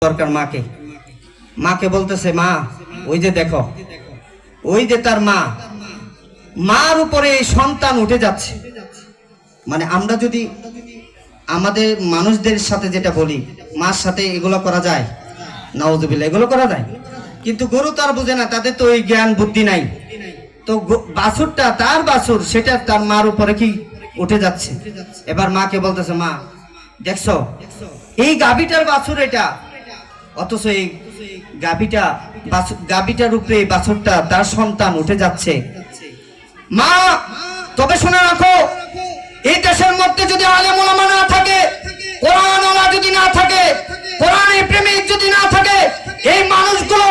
দরকার মাকে মাকে বলতেছে মা ওই যে দেখো ওই যে তার মা মার উপরে সন্তান উঠে যাচ্ছে। মানে আমরা যদি আমাদের মানুষদের সাথে যেটা বলি মার সাথে এগুলো করা যায়, নাউযুবিল্লাহ, এগুলো করা যায়, কিন্তু গরু তার বুঝে না, তাদের তো ওই জ্ঞান বুদ্ধি নাই। তো বাছুরটা তার বাছুর সেটা তার মার উপরে কি উঠে যাচ্ছে। এবার মাকে বলতেছে মা দেখছো এই গাভীটার বাছুর এটা, অথচ এই গাভীটার উপরে এই বাছুরটা তার সন্তান উঠে যাচ্ছে। মা তবে শুনে রাখো, এই দেশের মধ্যে যদি আলেম ওলামা না থাকে, কোরআন ওয়ালা যদি না থাকে, কোরআনের প্রেমিক যদি না থাকে, এই মানুষগুলো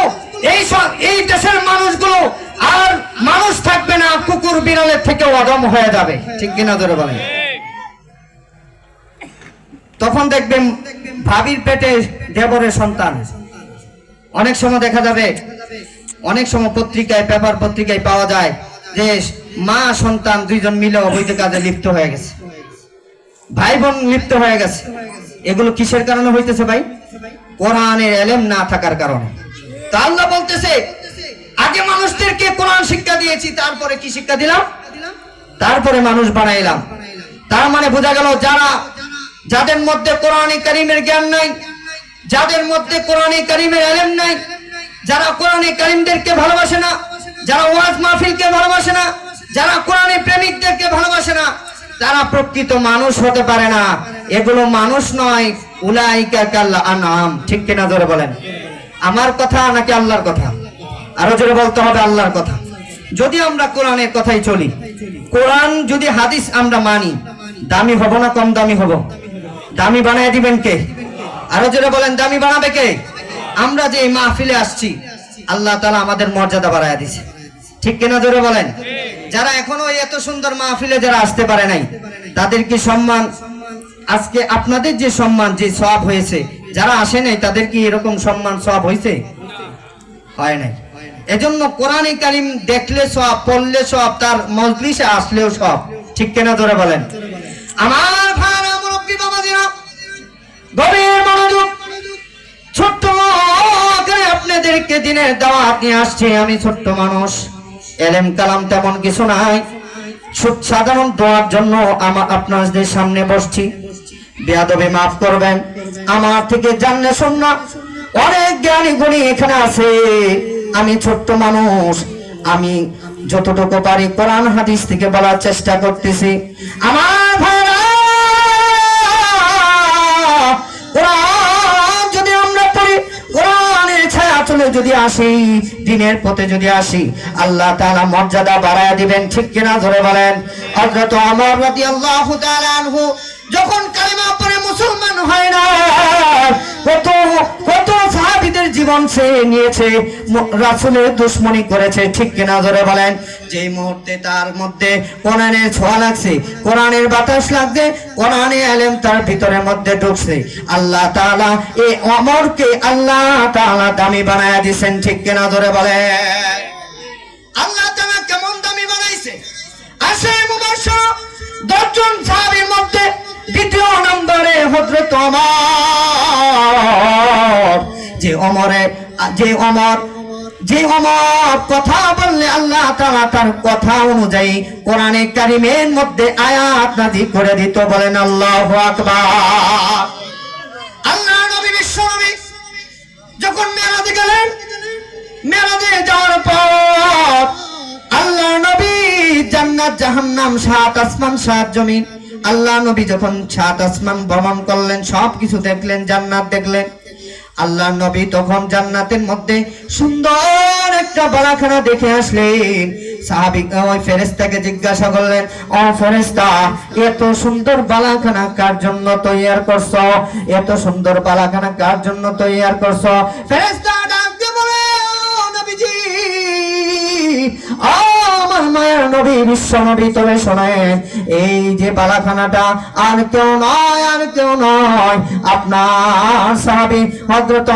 এই দেশের মানুষগুলো আর মানুষ থাকবে না, কুকুর বিড়ালের থেকে অদম হয়ে যাবে। ঠিক কিনা ধরে বলেন? তখন দেখবেন ভাবির পেটে দেবরের সন্তান। অনেক সময় দেখা যাবে, অনেক সময় পত্রিকায় পেপার পত্রিকায় পাওয়া যায় যে মা সন্তান দুইজন মিলে অবৈধ কাজে লিপ্ত হয়ে গেছে, ভাই বোন লিপ্ত হয়ে গেছে। এগুলো কিসের কারণে হইতেছে ভাই? কোরআনের ইলম না থাকার কারণে। তা আল্লাহ বলতেছে আগে মানুষদেরকে কোরআন শিক্ষা দিয়েছি, তারপরে কি শিক্ষা দিলাম? তারপরে মানুষ বানাইলাম। তার মানে বোঝা গেল যাদের মধ্যে কোরআনে কারীমের জ্ঞান নাই, যাদের মধ্যে কোরআনে কারীমের ইলম নাই, যারা কোরআনে কারীমদেরকে ভালোবাসে না, যারা ওয়াজ মাহফিলকে ভালোবাসে না, যারা কোরআনের প্রেমিকদেরকে ভালোবাসে না, তারা প্রকৃত মানুষ হতে পারে না। এগুলো মানুষ নয়, উলাইকা কাল আনআম। ঠিক কিনা জোরে বলেন? আমার কথা নাকি আল্লাহর কথা? আরো জোরে বলতে হবে আল্লাহর কথা। যদি আমরা কোরআনের কথাই চলি, কোরআন যদি হাদিস আমরা মানি, দামি হব না কম দামি হব? দামি বানায় দিবেন কে? আরো জোরে বলেন, দামি বানাবে কে? আমরা যে এই মাহফিলে আসছি, আল্লাহ তাআলা আমাদের মর্যাদা বাড়ায় দিয়েছে। ঠিক কিনা জোরে বলেন? যারা এখনো এত সুন্দর মাহফিলে যারা আসতে পারে নাই, তাদের কি সম্মান? আজকে আপনাদের যে সম্মান, যে সওয়াব হয়েছে, যারা আসে নাই তাদের কি এরকম সম্মান সওয়াব হয়েছে? হয় নাই। এজন্য কোরআনে কারীম দেখলে সওয়াব, পড়লে সওয়াব, তার মজলিসে আসলেও সওয়াব। ঠিক কিনা জোরে বলেন? আমার ভাইরা, মুরব্বি বাবাজিরা, গভীর মনোযোগ। ছোট্ট করে আপনাদেরকে দিনের দাওয়াত নিয়ে আসছে। আমি ছোট্ট মানুষ, এলেম কালাম তেমন কিছু নাই, সাধারণ দোয়ার জন্য আপনাদের সামনে বসছি। বেয়াদবি মাফ করবেন, আমার থেকে জানলে শুননা অনেক জ্ঞানী গুণী এখানে আছে। আমি ছোট্ট মানুষ, আমি যতটুকু পারি কোরআন হাদিস থেকে বলার চেষ্টা করতেছি। আমার ভাইরা, কোরআন যদি আমরা পড়ি, কোরআনের ছায়া চলে যদি আসি, দিনের পথে যদি আসি, আল্লাহ তাআলা মর্যাদা বাড়ায়া দিবেন। ঠিক কিনা ধরে বলেন? হযরত ওমর রাদিয়াল্লাহু তাআলা আনহু যখন কালিমা পড়ে মুসলমান হয় না, কত সাহাবীদের জীবন সে নিয়েছে, রাসূলের দুশমনি করেছে। ঠিক কিনা জোরে বলেন? যে মুহূর্তে তার মধ্যে কোরআনের ছোঁয়া লাগছে, কোরআনের বাতাস লাগছে, কোরআনের ইলম তার ভিতরের মধ্যে ঢুকছে, আল্লাহ তাআলা এই ওমরকে আল্লাহ তাআলা দামি বানায়া দিয়েছেন। ঠিক কিনা জোরে বলেন? আল্লাহ তাআলা কেমন দামি বানাইছে? আসে মুবাশশির 10 জন সাহাবীর মধ্যে দ্বিতীয় নম্বরে হযরত ওমর। যে ওমর কথা বললে আল্লাহ তাআলা তার কথা অনুযায়ী কোরআনে কারীমের মধ্যে আয়াত নাযিল করে দিত। বলেন আল্লাহু আকবার। আল্লাহ নবী, বিশ্ব নবী যখন মেরাজে গেলেন, মেরাজে যাওয়ার পর আল্লাহ নবী জান্নাত জাহান্নাম 7 আসমান 7 জমিন, আল্লাহ নবী যখন 7 আসমান ভ্রমণ করলেন, সবকিছু দেখলেন, জান্নাত দেখলেন, আল্লাহ নবী তখন জান্নাতের মধ্যে সুন্দর একটা বালাখানা দেখে আসলেন। সাহাবী ওই ফেরেশতাকে জিজ্ঞাসা করলেন, ও ফেরেশতা, এত সুন্দর বালাখানা কার জন্য তৈয়ার করছো? এত সুন্দর বালাখানা কার জন্য তৈয়ার করছো? ফেরেশতা ডাক দিয়ে বলে, ও নবীজি, আমার মায়ের নবী, বিশ্ব নবী, তবে শোনেন, এই যে বালাখানাটা আর কেউ নয়, আর কেউ নয়, আপনার সাহাবী হযরত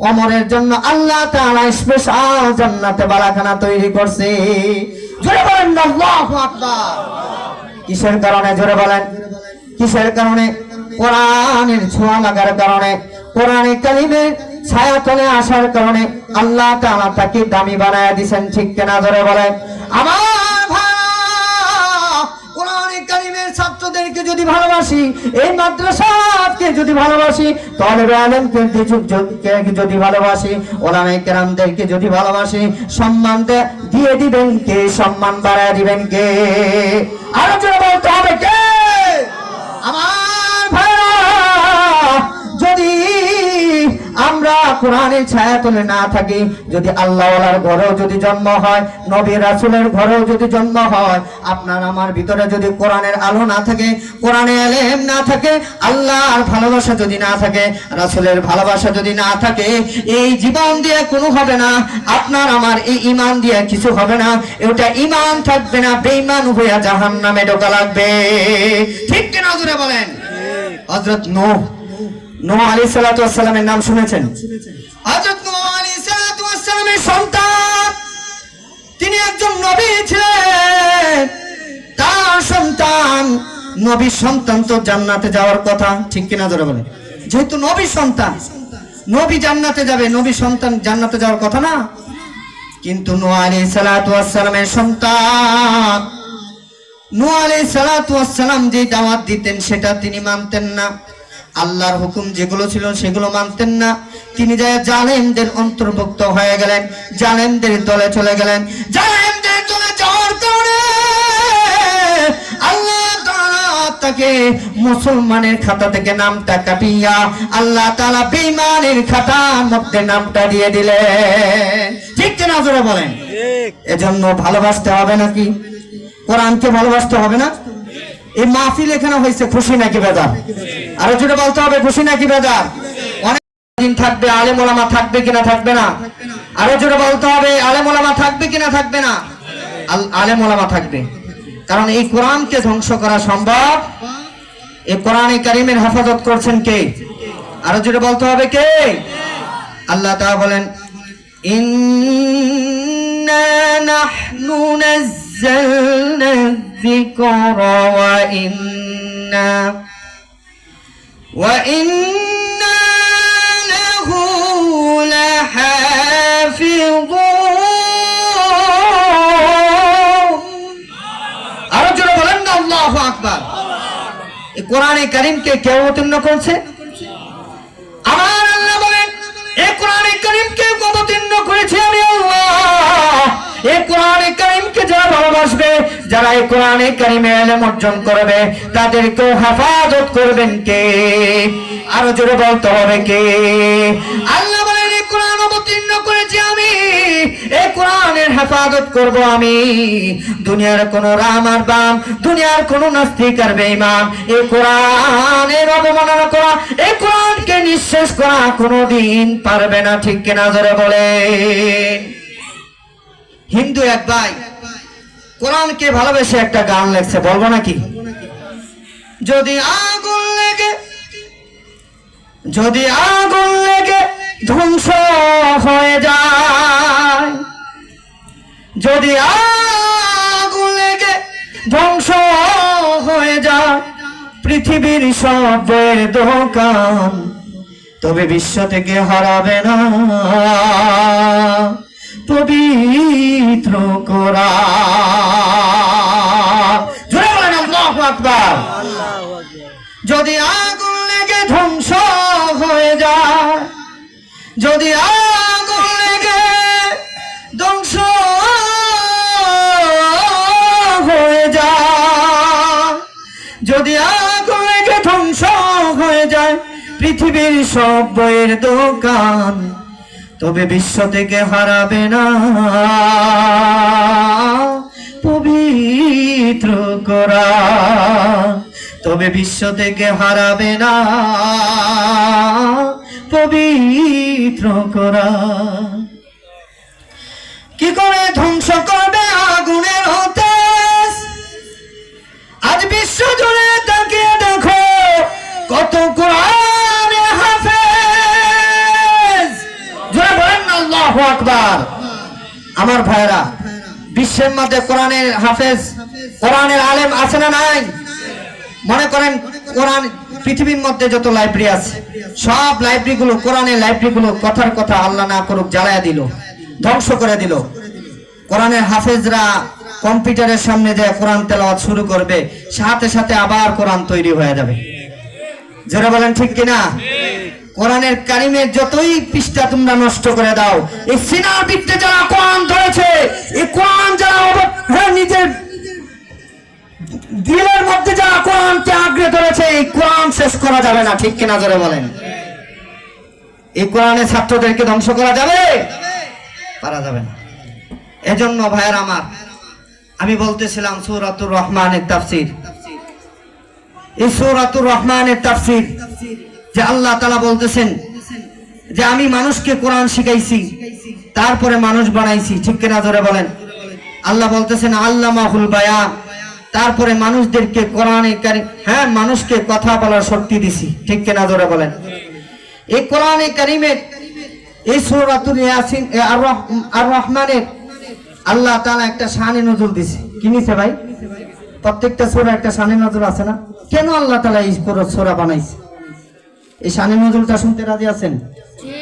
ওমরের জন্য আল্লাহ তাআলা স্পেশাল জান্নাতে বালাখানা তৈরি করছে। জোরে বলেন আল্লাহু আকবার। কিসের কারণে? জোরে বলেন, কিসের কারণে? কোরআনের ছোঁয়া লাগার কারণে, কোরআনে কারিমের ছায়াতলে আসার কারণে আল্লাহ তাআলা তাকে দামি বানায়া দিয়েছেন। ঠিক কিনা ধরে বলেন? আমার কোরআনে কারিমের ছাত্রদেরকে যদি ভালোবাসি, এই মাদ্রাসাকে যদি ভালোবাসি, তালেবে আলেমকে যদি ভালোবাসি, ওলামায়ে কেরামদেরকে যদি ভালোবাসি, সম্মান দিয়ে দিবেন কে? সম্মান বাড়ায় দিবেন কে? আরো জোরে বলতে হবে কে? আমার ভাইরা, যদি আমরা কোরআনের ছায়াতলে না থাকি, যদি আল্লাহওয়ালার ঘরেও যদি জন্ম হয়, নবী রাসূলের ঘরেও যদি জন্ম হয়, আপনার আমার ভিতরে যদি কোরআনের আলো না থাকে, কোরআনের ইলম না থাকে, আল্লাহর ভালোবাসা যদি না থাকে, রাসূলের ভালোবাসা যদি না থাকে, এই জীবন দিয়ে কোনো হবে না, আপনার আমার এই ঈমান দিয়ে কিছু হবে না। এটা ঈমান থাকবে না, বেঈমান হয়ে জাহান্নামে ঢোকা লাগবে। ঠিক কিনা জোরে বলেন? হযরত নূহ আলাইহিস সালাতু ওয়াস সালামের নাম শুনেছেন? হযরত নূহ আলাইহিস সালাতু ওয়াস সালামের সন্তান, তিনি একজন নবী ছিলেন। তার সন্তান, নবীর সন্তান তো জান্নাতে যাওয়ার কথা। ঠিক কিনা জোরে বলেন? যেহেতু নবীর সন্তান, নবী জান্নাতে যাবে, নবীর সন্তান জান্নাতে যাওয়ার কথা না? কিন্তু নূহ আলাইহিস সালাতু ওয়াস সালামের সন্তান, নূহ আলাইহিস সালাতু ওয়াস সালাম যে দাওয়াত দিতেন সেটা তিনি মানতেন না। আল্লাহর হুকুম যেগুলো ছিল সেগুলো মানতেন না। তিনি যায় জালেমদের অন্তর্ভুক্ত হয়ে গেলেন, জালেমদের দলে চলে গেলেন। জালেমদের দলে যাওয়ার কারণে আল্লাহ তাআলা তাকে মুসলমানের খাতা থেকে নামটা কাটিয়া আল্লাহ তাআলা বেঈমানের খাতার মধ্যে নামটা দিয়ে দিলেন। ঠিক কিনা জোরে বলেন? এজন্য ভালোবাসতে হবে নাকি? কোরআনকে ভালোবাসতে হবে না? এই মাহফিল এখানে হয়েছে খুশি নাকি বেজার? আরো জোরে বলতে হবে, খুশি নাকি বেজার? অনেক দিন থাকবে, আলেম ওলামা থাকবে কিনা থাকবে না? আরো জোরে বলতে হবে, আলেম ওলামা থাকবে কিনা থাকবে না? আলেম ওলামা থাকবে, কারণ এই কোরআনকে ধ্বংস করা সম্ভব। এই কোরআনে কারিমের হেফাজত করছেন কে? আরো জোরে বলতে হবে কে? আল্লাহ তাআলা বলেন, ইন্না নাহনু নাযালনা الذكر وإنا له لحافظون। আরো জোরে বলেন না আল্লাহু আকবার। এই কোরআনে কারীমকে কে অবতীর্ণ করছে? আমার আল্লাহ বলেন, এই কোরআনে কারীমকে অবতীর্ণ করেছে আমি আল্লাহ। এই কোরআনে কারীমকে যারা ভালোবাসবে, যারা এই কোরআনে কারীমে ইলম অর্জন করবে, তাদেরকে হেফাজত করবেন কে? আরো জোরে বলতে হবে কে? আল্লাহ বলেন, এই কোরআন অবতীর্ণ করেছি আমি, এই কোরআনের হেফাজত করব আমি। দুনিয়ার কোন রাম আর বাম, দুনিয়ার কোন নাস্তিক আর বেঈমান এই কোরআনের অবমাননা করা, এই কোরআনকে নিঃশেষ করা কোনোদিন পারবে না। ঠিক কিনা জোরে বলেন? হিন্দু এক ভাই কোরআনকে ভালোবেসে একটা গান লেখছে, বলবো নাকি? যদি আগুন লেগে ধ্বংস হয়ে যায়, যদি আগুন লেগে ধ্বংস হয়ে যায় পৃথিবীর সব বইয়ের দোকান, তবে বিশ্ব থেকে হারাবে না পবিত্র কোরআন। জোরে বলেন আল্লাহু আকবার। যদি আগুন লেগে ধ্বংস হয়ে যায়, যদি আগুন লেগে ধ্বংস হয়ে যায়, যদি আগুন লেগে ধ্বংস হয়ে যায় পৃথিবীর সব বইয়ের দোকান, তবে বিশ্ব থেকে হারাবে না পবিত্র কোরআন, তবে বিশ্ব থেকে হারাবে না পবিত্র কোরআন। কি করে ধ্বংস করবে আগুনের হতাশ? আজ বিশ্ব জুড়ে তাকিয়ে দেখো কত কোরআনের হাফেজ। জোরে বলেন আল্লাহু আকবার। আমার ভাইরা, বিশ্বের মধ্যে কোরআনের হাফেজ, কোরআনের আলেম আছে না নাই? মনে করেন কোরআন পৃথিবীর মধ্যে যত লাইব্রেরি আছে সব লাইব্রেরি গুলো, কোরআনের লাইব্রেরি গুলো কথার কথা আল্লাহ না করুক জ্বালায়া দিল, ধ্বংস করে দিল। কোরআনের হাফেজরা কম্পিউটারের সামনে যে কোরআন তেলাওয়াত শুরু করবে, সাথে সাথে আবার কোরআন তৈরি হয়ে যাবে। যারা বলেন ঠিক কিনা? কোরআনের কারিমের যতই পৃষ্ঠা তোমরা নষ্ট করে দাও, এই সিনার ভিত্তিতে যারা কোরআন ধরেছে, এই কোরআন যারা নিজের দিলের মধ্যে যারা কোরআনকে আঁকড়ে ধরেছে, এই কোরআন শেষ করা যাবে না। ঠিক কিনা জোরে বলেন? এই কোরআনের ছাত্রদেরকে ধ্বংস করা যাবে? পারা যাবে না। এজন্য ভাইয়ের আমার, আমি বলতেছিলাম সূরাতুর রহমানের তাফসীর, এই সূরাতুর রহমানের তাফসীর যে আল্লাহ তাআলা বলতেছেন যে আমি মানুষকে কোরআন শিখাইছি, তারপরে মানুষ বানাইছি। ঠিক কিনা জোরে বলেন? আল্লাহ বলতেছেন আল্লামাহুল বায়ান, তারপরে মানুষদেরকে কোরআনে কারীম, হ্যাঁ, মানুষকে কথা বলার শক্তি দিছি। ঠিক কিনা জোরে বলেন? এই কোরআনে কারীমের এই সূরাতুল ইয়াসিন আর রহমানের আল্লাহ তাআলা একটা শানে নজুল দিছে। কি নিছে ভাই? প্রত্যেকটা সূরা একটা শানে নজুল আছে না? কেন আল্লাহ তাআলা এই পুরো সূরা বানাইছে? এই শানে নজুলটা শুনতে রাজি আছেন? জি,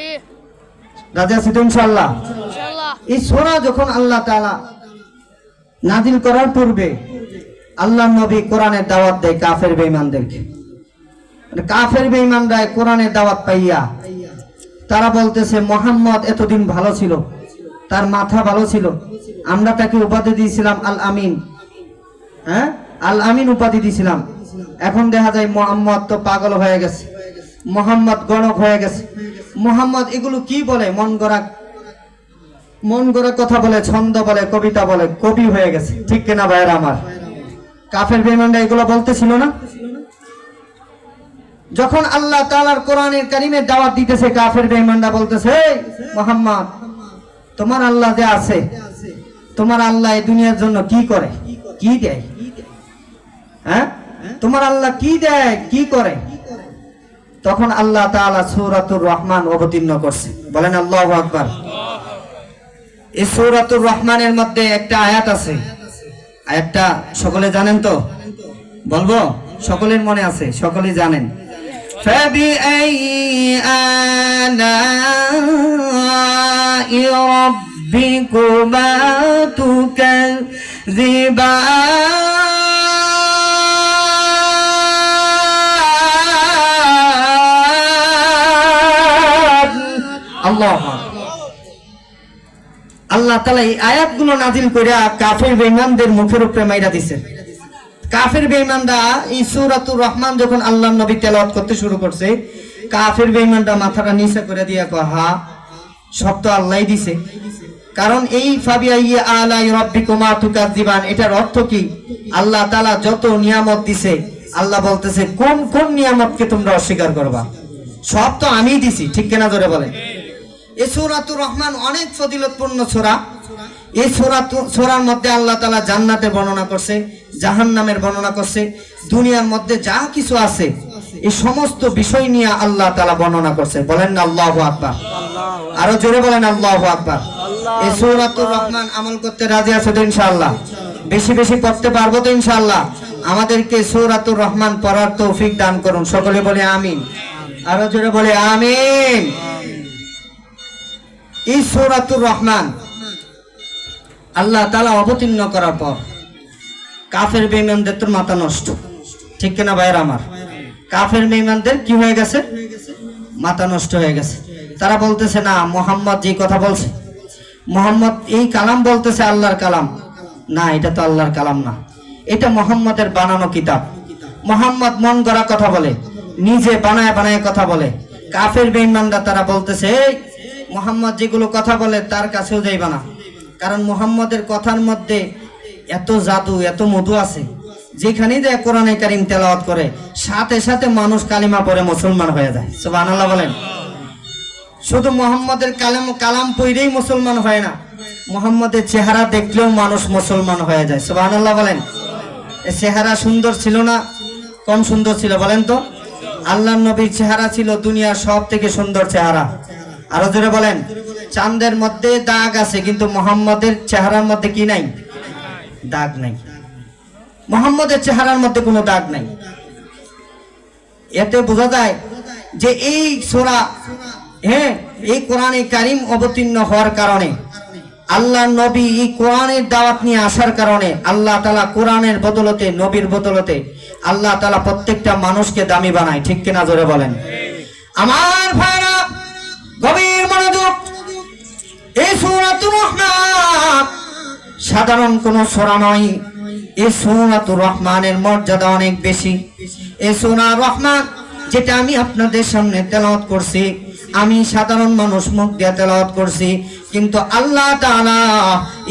রাজি আছেন তো ইনশাআল্লাহ? ইনশাআল্লাহ। এই সূরা যখন আল্লাহ তাআলা নাযিল করার পূর্বে আল্লাহর নবী কোরআনের দাওয়াত দেয় কাফের বেঈমানদেরকে। কাফের বেঈমানরা কোরআনের দাওয়াত পাইয়া তারা বলতেছে মুহাম্মদ এতদিন ভালো ছিল, তার মাথা ভালো ছিল, আমরা তাকে উপাধি দিয়েছিলাম আল আমিন, হ্যাঁ, আল আমিন উপাধি দিয়েছিলাম। এখন দেখা যায় মুহাম্মদ তো পাগল হয়ে গেছে, মুহাম্মদ গণক হয়ে গেছে, মুহাম্মদ এগুলো কি বলে, মন গড়া কথা বলে, ছন্দ বলে, কবিতা বলে, কবি হয়ে গেছে। ঠিক কিনা ভাইয়েরা আমার? কাফের বেঈমানরা এগুলো বলতেছিল না? যখন আল্লাহ তাআলার কোরআনের কারীমের দাওয়াত দিতেছে, কাফের বেঈমানরা বলতেছে মুহাম্মদ, তোমার আল্লাহ যে আছে, তোমার আল্লাহ এই দুনিয়ার জন্য কি করে, কি দেয়, হ্যাঁ, তোমার আল্লাহ কি দেয়, কি করে? তখন আল্লাহ তাআলা সূরাতুর রহমান অবতীর্ণ করছে। বলেন আল্লাহু আকবার। এই সূরাতুর রহমানের মধ্যে একটা আয়াত আছে, আয়াতটা সকলে জানেন তো? বলবো? সকলের মনে আছে, সকলেই জানেন। فَبِأَيِّ آلَاءِ رَبِّكُمَا تُكَذِّبَانِ আল্লাহ আল্লাহ তাআলা এই আয়াতগুলো নাযিল কইরা কাফের বেঈমানদের মুখের উপরে মাইরা দিয়েছেন। কাফের বেঈমানরা এই সূরাতুর রহমান যখন আল্লাহর নবী তেলাওয়াত করতে শুরু করছে, কাফের বেঈমানরা মাথাটা নিচে করে দিয়া কয়, হ্যাঁ, সব তো আল্লাহই দিছে। কারণ এই ফাবিআইয়ি আলাই রাব্বিকুমা তুকাজ্জিবান, এটার অর্থ কি? আল্লাহ তাআলা যত নিয়ামত দিছে, আল্লাহ বলতেছে কোন কোন নিয়ামতকে তোমরা অস্বীকার করবা? সব তো আমিই দিছি। ঠিক কিনা জোরে বলেন? এই সূরাতুর রহমান অনেক ফজিলতপূর্ণ সূরা। এই সূরার মধ্যে আল্লাহ তাআলা জান্নাতের বর্ণনা করছে, জাহান্নামের বর্ণনা করছে, দুনিয়ার মধ্যে যা কিছু আছে এই সমস্ত বিষয় নিয়ে আল্লাহ তাআলা বর্ণনা করছে। বলেন না আল্লাহু আকবার? আরো জোরে বলেন আল্লাহু আকবার। এই সূরাতুর রহমান আমল করতে রাজি আছো তো ইনশাআল্লাহ? বেশি বেশি পড়তে পারবো তো ইনশাআল্লাহ? আমাদেরকে সূরাতুর রহমান পড়ার তৌফিক দান করুন। সকলে বলে আমিন। আরো জোরে বলে আমিন। এই সূরাতুর রহমান আল্লাহ তাআলা অবতীর্ণ করার পর কাফের বেঈমানদের তো মাথা নষ্ট। ঠিক কিনা ভাইরা আমার? কাফের বেঈমানদের কি হয়ে গেছে? মাথা নষ্ট হয়ে গেছে। তারা বলতেছে না, মুহাম্মদ যে কথা বলছে, মুহাম্মদ এই কালাম বলতেছে আল্লাহর কালাম না, এটা তো আল্লাহর কালাম না, এটা মুহাম্মদের বানানো কিতাব। মুহাম্মদ মন গড়া কথা বলে, নিজে বানায় বানায় কথা বলে। কাফের বেঈমানরা তারা বলতেছে এই মুহাম্মদ যেগুলো কথা বলে তার কাছেও যাইবা না, কারণ মুহাম্মদের কথার মধ্যে এত জাদু, এত মধু আছে, যেখানেই যায় কোরআনে কারীম তেলাওয়াত করে সাথে সাথে মানুষ কালিমা পড়ে মুসলমান হয়ে যায়। সুবহানাল্লাহ বলেন। শুধু মুহাম্মদের কালাম পড়েই মুসলমান হয় না, মুহাম্মদের চেহারা দেখলেও মানুষ মুসলমান হয়ে যায়। সুবহানাল্লাহ বলেন। এই চেহারা সুন্দর ছিল না কম সুন্দর ছিল বলেন তো? আল্লাহর নবীর চেহারা ছিল দুনিয়ার সব থেকে সুন্দর চেহারা। আরো জোরে বলেন। চাঁদের মধ্যে দাগ আছে, কিন্তু মুহাম্মদের চেহারার মধ্যে কি নাই? দাগ নাই। মুহাম্মদের চেহারার মধ্যে কোনো দাগ নাই। এতে বোঝা যায় যে এই সূরা, এই কোরআনে কারীম অবতীর্ণ হওয়ার কারণে, আল্লাহ নবী এই কোরআনের দাওয়াত নিয়ে আসার কারণে আল্লাহ তাআলা কোরআনের বদলতে, নবীর বদলতে আল্লাহ তাআলা প্রত্যেকটা মানুষকে দামি বানায়। ঠিক কিনা জোরে বলেন? আমার ভাইরা গভীর মনোযোগ, এই সূরাতুর রহমান সাধারণ কোন সূরা নয়। এই সূরাতুর রহমানের মর্যাদা অনেক বেশি। এই সূরা রহমান যেটা আমি আপনাদের সামনে তেলাওয়াত করছি, আমি সাধারণ মানুষ মুখ দিয়ে তেলাওয়াত করছি, কিন্তু আল্লাহ তাআলা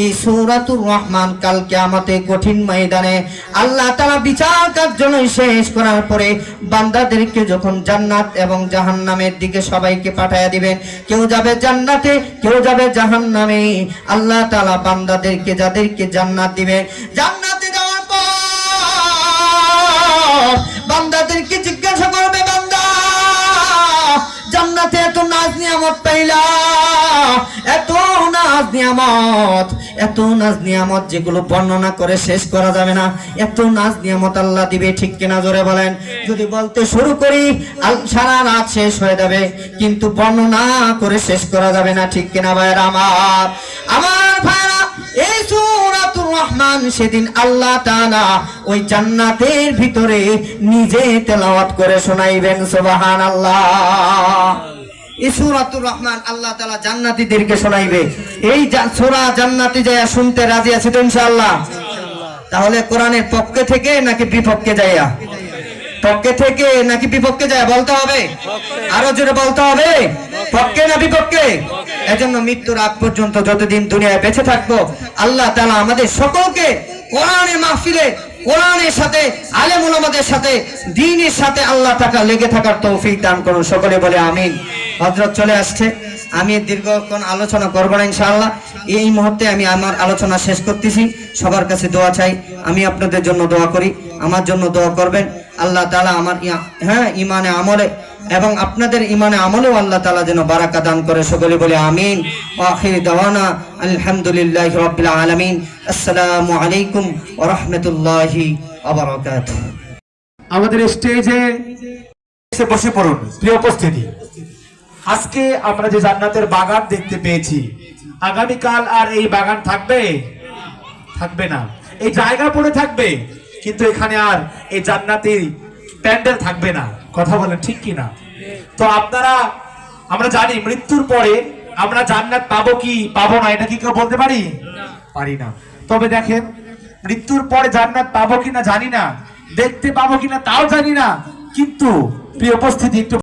এই সূরাতুর রহমান কাল কিয়ামতে কঠিন ময়দানে আল্লাহ তাআলা বিচার কার্য শেষ করার পরে বান্দাদেরকে যখন জান্নাত এবং জাহান্নামের দিকে সবাইকে পাঠায়া দিবেন, কেউ যাবে জান্নাতে, কেউ যাবে জাহান্নামে। আল্লাহ তাআলা বান্দাদেরকে, যাদেরকে জান্নাত দিবেন, জান্নাতে যাওয়ার পর বান্দাদেরকে জিজ্ঞাসা করবে, বান্দা জান্নাতে এত নাজ নিয়ামত পাইলা, এত নাজ নিয়ামত, এত নাজ নিয়ামত যেগুলো বর্ণনা করে শেষ করা যাবে না, এত নাজ নিয়ামত আল্লাহ দিবে। ঠিক কিনা জোরে বলেন? যদি বলতে শুরু করি সারা রাত শেষ হয়ে যাবে, কিন্তু বর্ণনা করে শেষ করা যাবে না। ঠিক কিনা ভাইরা আমার? আমার ভাইরা, এই সূরাতুর রহমান সেদিন আল্লাহ তাআলা ওই জান্নাতের ভিতরে নিজে তেলাওয়াত করে শোনাইবেন। সুবহানাল্লাহ। এই সূরাতুর রহমান আল্লাহ তাআলা জান্নাতীদেরকে শোনাইবে। এই সূরা জান্নাতি যায় শুনতে রাজি আছে তো ইনশাআল্লাহ? তাহলে কোরআনের পক্ষে থেকে নাকি বিপক্ষে যাইয়া? পক্ষে থেকে নাকি বিপক্ষে যায় বলতে হবে? আরো জোরে বলতে হবে, পক্ষে না বিপক্ষে? এজন্য মৃত্যুর আগ পর্যন্ত যতদিন দুনিয়ায় বেঁচে থাকবো আল্লাহ তাআলা আমাদের সকলকে কোরআনের মাহফিলে, কোরআনের সাথে, আলেম উলামাদের সাথে, দ্বীনের সাথে আল্লাহ তাআলা লেগে থাকার তৌফিক দান করুন। সকলে বলে আমিন। হযরত চলে আসছে, আমি দীর্ঘক্ষণ আলোচনা করব না ইনশাআল্লাহ। এই মুহূর্তে আমি আমার আলোচনা শেষ করতেছি। সবার কাছে দোয়া চাই, আমি আপনাদের জন্য দোয়া করি, আমার জন্য দোয়া করবেন। আল্লাহ তাআলা আমার ইমানে আমলে এবং আপনাদের ইমানে আমলেও আল্লাহ তাআলা যেন বারাকা দান করে। সকলে বলে আমিন। ওয়া আখির দাওয়ানা আলহামদুলিল্লাহি রাব্বিল আলামিন। আসসালামু আলাইকুম ওয়া রাহমাতুল্লাহি ওয়া বারাকাতুহু। আমাদের স্টেজে এসে বসে পড়ুন। প্রিয় উপস্থিতি, আজকে আমরা যে জান্নাতের বাগান দেখতে পেয়েছি, আগামীকাল আর এই বাগান থাকবে? থাকবে না। এই জায়গা পড়ে থাকবে, কিন্তু এখানে আর এই জান্নাতি প্যান্ডেল থাকবে না। কথা বলেন ঠিক কি না? তো আপনারা, আমরা জানি মৃত্যুর পরে আমরা জান্নাত পাবো কি পাবো না, এটা কি কেউ বলতে পারি? পারি না। তবে দেখেন, মৃত্যুর পরে জান্নাত পাবো কিনা জানি না, দেখতে পাবো কিনা তাও জানি না, কিন্তু প্রিয় উপস্থিতি একটু